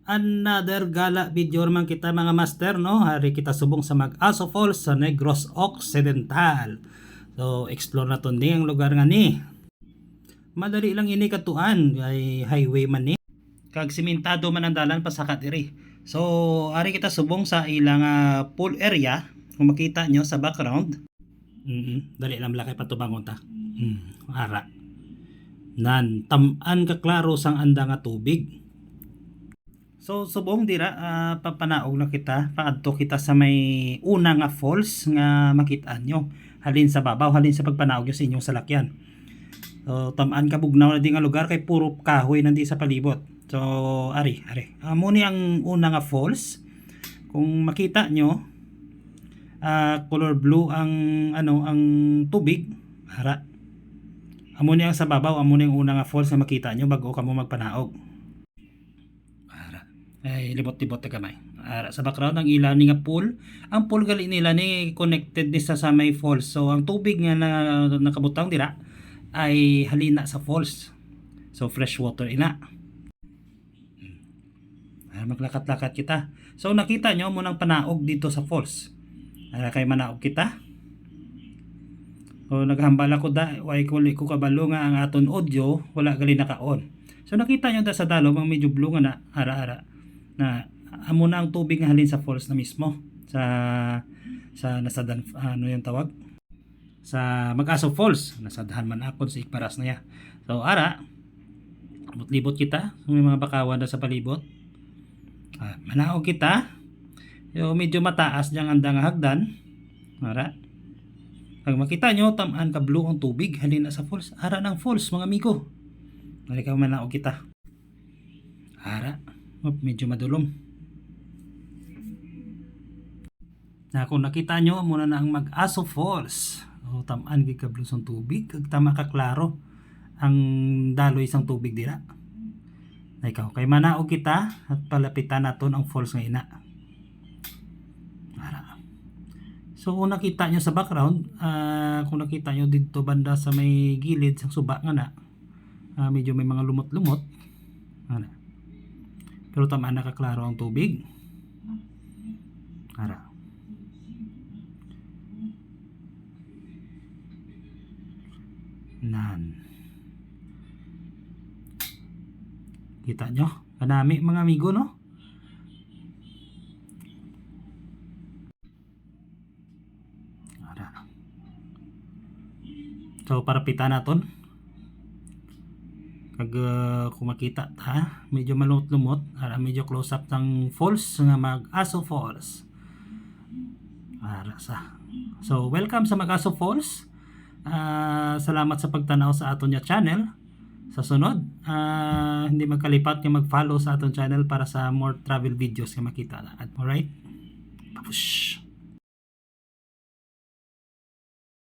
Another gala video naman kita mga master, no? Hari kita subong sa Mag-Aso Falls sa Negros Occidental. So explore na to ni ang lugar nga ni. Madali lang ini katuan, ay highway man ni. Kag simentado man ang dalan pasakat diri. So ari kita subong sa ilang pool area. Kung makita nyo sa background. Dali lang lakay patubangon ta. Ara. Nan taman ka klaro sang anda nga tubig. So subong dira papanaog na kita, paadto kita sa may una nga falls nga makita nyo. Halin sa babaw, halin sa pagpanaog nyo sa inyong salakyan. So tamaan ka bugnaw na di nga lugar kay puro kahoy nandi sa palibot. So ari. Amo ni ang una nga falls. Kung makita nyo, color blue ang ang tubig. Ara. Amo ni ang sa babaw, amo ni ang una nga falls nga makita nyo bago kamo magpanaog. Ay libot-libot ta kamay. Sa background ng ila ni nga pool. Ang pool gali nila ni connected ni sa may falls. So ang tubig nga na nakabutang dira ay halina sa falls. So fresh water ina. Maglakat-lakat kita. So nakita nyo mo nang panaog dito sa falls. Kay manaog kita. So naghambal ako way ko kabalo nga ang aton audio wala gali naka-on. So nakita nyo da sa dalom ang medyo blue nga na ara-ara na amo na ang tubig nga halin sa falls na mismo sa nasadan yung tawag sa Mag-Aso Falls. Nasadahan man ako sa ikparas na ya. So ara libot kita may mga bakawan na sa palibot. Manaog kita. So medyo mataas diyang anda nga hagdan. Ara pag makita nyo tamaan ka blue ang tubig halin na sa falls. Ara ng falls mga amigo. Halika manaog kita. Ara medyo madulom. Kung nakita nyo muna na ang Mag-Aso Falls. Tamaan kay kablos ang tubig kag tama ka klaro ang daloy sang tubig dira. Ikaw kay manaog kita at palapitan naton ang falls nga ina. So kung nakita nyo sa background, kung nakita nyo dito banda sa may gilid sang suba nga na, medyo may mga lumot-lumot. Pero tamaan nakaklaro ang tubig. Ara. Nan. Kita nyo? Kanami mga amigo, no? Ara. So parapitan naton. Kag kung makita ta, medyo malumot-lumot, medyo close up ng falls nga Mag-Aso Falls. So welcome sa Mag-Aso Falls. Salamat sa pagtanaw sa aton nya channel. Sa sunod, hindi magkalipat nga mag-follow sa aton channel para sa more travel videos nga makita na. Alright? Papush!